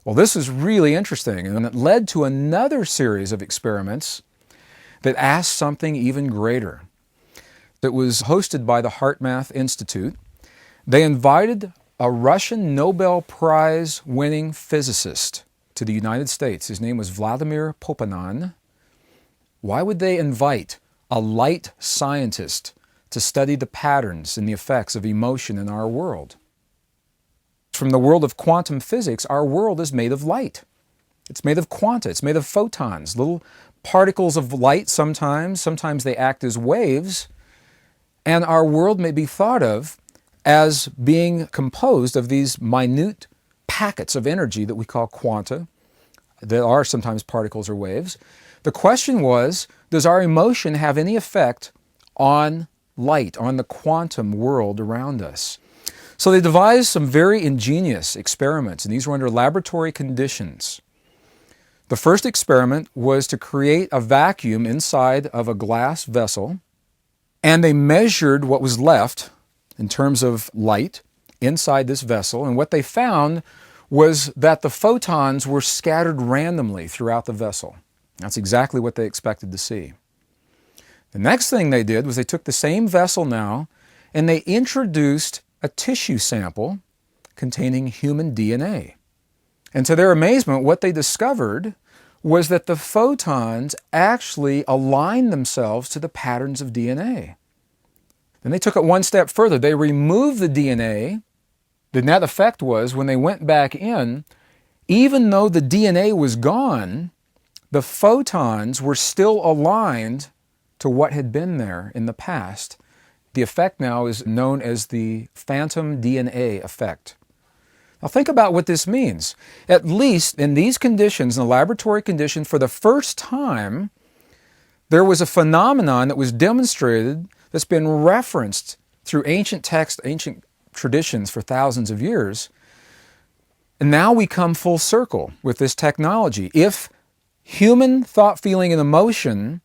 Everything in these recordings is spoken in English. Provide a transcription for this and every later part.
Well, this is really interesting, and it led to another series of experiments that asked something even greater. It was hosted by the HeartMath Institute. They invited a Russian Nobel Prize winning physicist to the United States. His name was Vladimir Poponan. Why would they invite a light scientist to study the patterns and the effects of emotion in our world? From the world of quantum physics, our world is made of light. It's made of quanta, it's made of photons, little particles of light sometimes. Sometimes they act as waves. And our world may be thought of as being composed of these minute packets of energy that we call quanta, that are sometimes particles or waves. The question was, does our emotion have any effect on light, on the quantum world around us? So they devised some very ingenious experiments, and these were under laboratory conditions. The first experiment was to create a vacuum inside of a glass vessel, and they measured what was left in terms of light inside this vessel, and what they found was that the photons were scattered randomly throughout the vessel. That's exactly what they expected to see. The next thing they did was they took the same vessel now, and they introduced a tissue sample containing human DNA. And to their amazement, what they discovered was that the photons actually aligned themselves to the patterns of DNA. Then they took it one step further. They removed the DNA. The net effect was, when they went back in, even though the DNA was gone, the photons were still aligned to what had been there in the past. The effect now is known as the phantom DNA effect. Now think about what this means. At least in these conditions, in the laboratory condition, for the first time, there was a phenomenon that was demonstrated that's been referenced through ancient texts, ancient traditions for thousands of years. And now we come full circle with this technology. If human thought, feeling, and emotion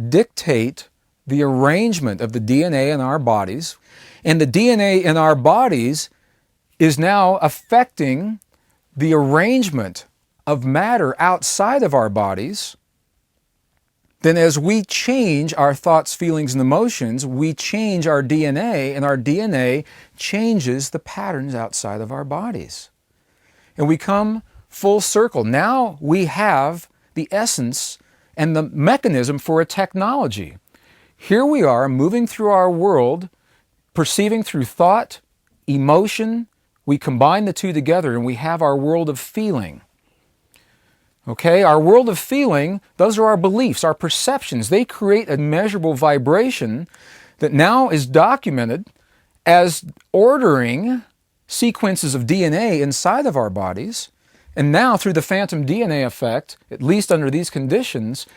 dictate the arrangement of the DNA in our bodies, and the DNA in our bodies is now affecting the arrangement of matter outside of our bodies, then as we change our thoughts, feelings, and emotions, we change our DNA, and our DNA changes the patterns outside of our bodies. And we come full circle. Now we have the essence and the mechanism for a technology. Here we are moving through our world, perceiving through thought, emotion. We combine the two together and we have our world of feeling. Okay, our world of feeling, those are our beliefs, our perceptions. They create a measurable vibration that now is documented as ordering sequences of DNA inside of our bodies. And now through the phantom DNA effect, at least under these conditions,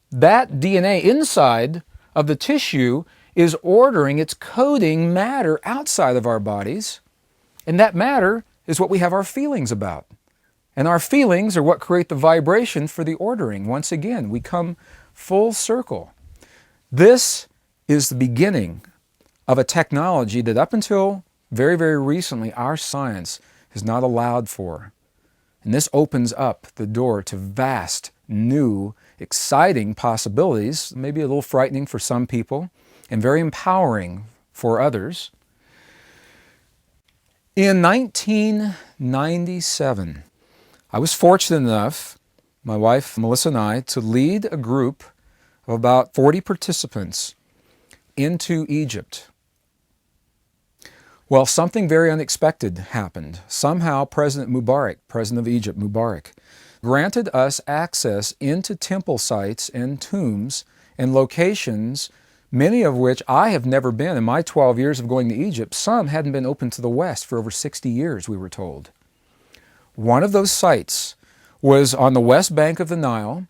that DNA inside of the tissue is ordering, it's coding matter outside of our bodies. And that matter is what we have our feelings about. And our feelings are what create the vibration for the ordering. Once again, we come full circle. This is the beginning of a technology that up until very, very recently, our science has not allowed for. And this opens up the door to vast, new, exciting possibilities, maybe a little frightening for some people, and very empowering for others. In 1997, I was fortunate enough, my wife Melissa and I, to lead a group of about 40 participants into Egypt. Well, something very unexpected happened. Somehow President Mubarak, President of Egypt, Mubarak, granted us access into temple sites and tombs and locations, many of which I have never been. In my 12 years of going to Egypt, some hadn't been open to the West for over 60 years, we were told. One of those sites was on the west bank of the Nile.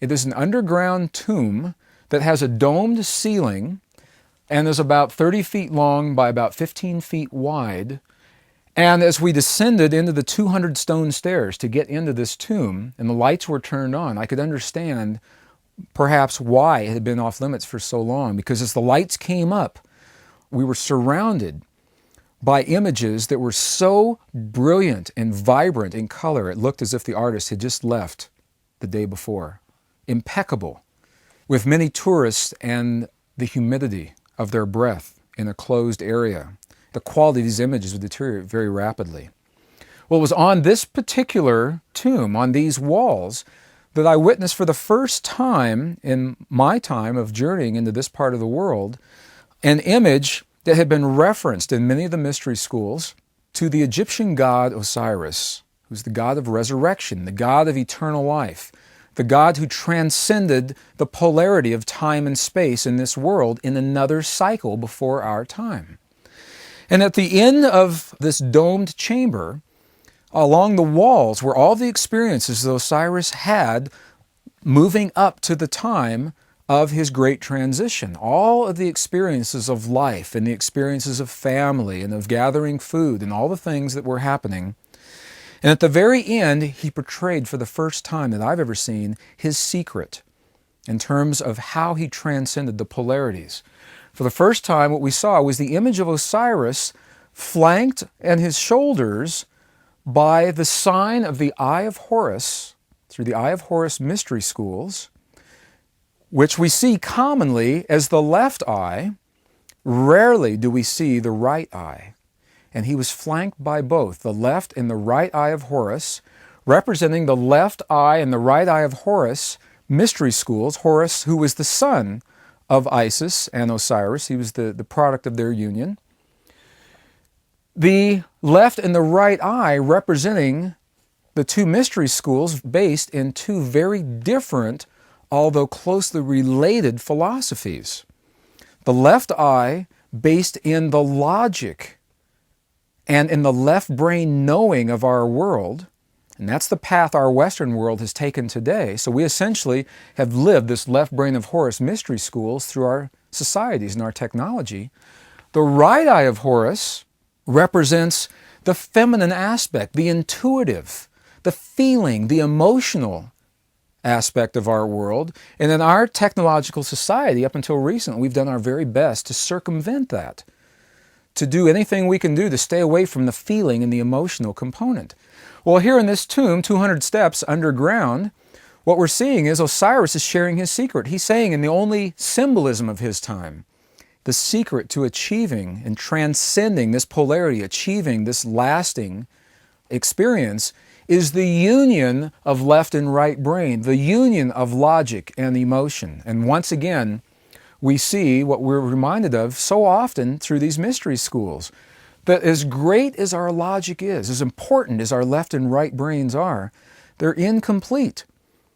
It is an underground tomb that has a domed ceiling and is about 30 feet long by about 15 feet wide. And as we descended into the 200 stone stairs to get into this tomb, and the lights were turned on, I could understand perhaps why it had been off limits for so long. Because as the lights came up, we were surrounded by images that were so brilliant and vibrant in color, it looked as if the artist had just left the day before. Impeccable, with many tourists and the humidity of their breath in a closed area. The quality of these images would deteriorate very rapidly. Well, it was on this particular tomb, on these walls, that I witnessed for the first time in my time of journeying into this part of the world, an image that had been referenced in many of the mystery schools to the Egyptian god Osiris, who's the god of resurrection, the god of eternal life, the God who transcended the polarity of time and space in this world in another cycle before our time. And at the end of this domed chamber, along the walls were all the experiences that Osiris had moving up to the time of his great transition. All of the experiences of life and the experiences of family and of gathering food and all the things that were happening. And at the very end, he portrayed for the first time that I've ever seen his secret in terms of how he transcended the polarities. For the first time, what we saw was the image of Osiris flanked and his shoulders by the sign of the Eye of Horus, through the Eye of Horus mystery schools, which we see commonly as the left eye. Rarely do we see the right eye. And he was flanked by both, the left and the right eye of Horus, representing the left eye and the right eye of Horus mystery schools. Horus, who was the son of Isis and Osiris, he was the product of their union. The left and the right eye representing the two mystery schools based in two very different, although closely related philosophies. The left eye based in the logic and in the left brain knowing of our world, and that's the path our Western world has taken today. So we essentially have lived this left brain of Horus mystery schools through our societies and our technology. The right eye of Horus represents the feminine aspect, the intuitive, the feeling, the emotional aspect of our world. And in our technological society, up until recently, we've done our very best to circumvent that, to do anything we can do to stay away from the feeling and the emotional component. Well, here in this tomb, 200 steps underground, what we're seeing is Osiris is sharing his secret. He's saying in the only symbolism of his time, the secret to achieving and transcending this polarity, achieving this lasting experience, is the union of left and right brain, the union of logic and emotion. And once again, we see what we're reminded of so often through these mystery schools, that as great as our logic is, as important as our left and right brains are, they're incomplete.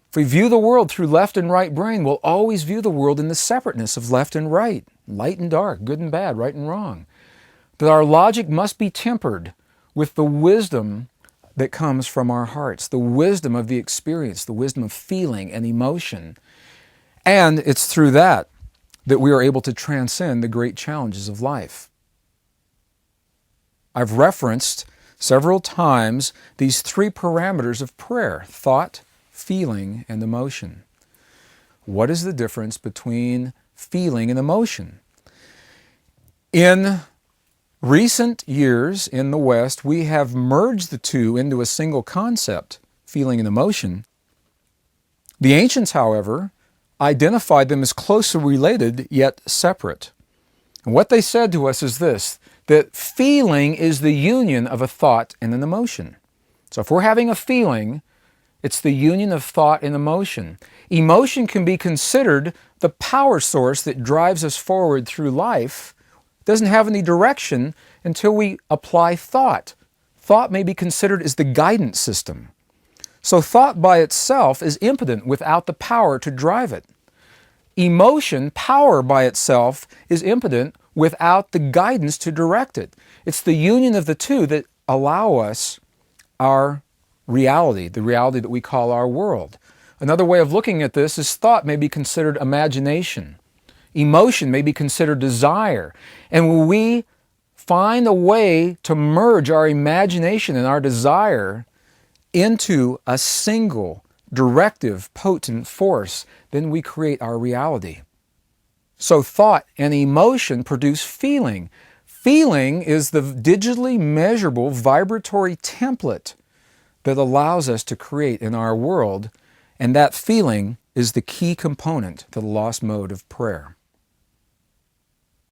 If we view the world through left and right brain, we'll always view the world in the separateness of left and right, light and dark, good and bad, right and wrong. But our logic must be tempered with the wisdom that comes from our hearts, the wisdom of the experience, the wisdom of feeling and emotion. And it's through that we are able to transcend the great challenges of life. I've referenced several times these three parameters of prayer: thought, feeling, and emotion. What is the difference between feeling and emotion? In recent years in the West, we have merged the two into a single concept, feeling and emotion. The ancients, however, identified them as closely related yet separate. And what they said to us is this, that feeling is the union of a thought and an emotion. So if we're having a feeling, it's the union of thought and emotion. Emotion can be considered the power source that drives us forward through life. It doesn't have any direction until we apply thought. Thought may be considered as the guidance system. So thought by itself is impotent without the power to drive it. Emotion, power by itself, is impotent without the guidance to direct it. It's the union of the two that allow us our reality, the reality that we call our world. Another way of looking at this is thought may be considered imagination. Emotion may be considered desire. And when we find a way to merge our imagination and our desire into a single, directive, potent force, then we create our reality. So thought and emotion produce feeling. feeling is the digitally measurable vibratory template that allows us to create in our world, and that feeling is the key component to the lost mode of prayer.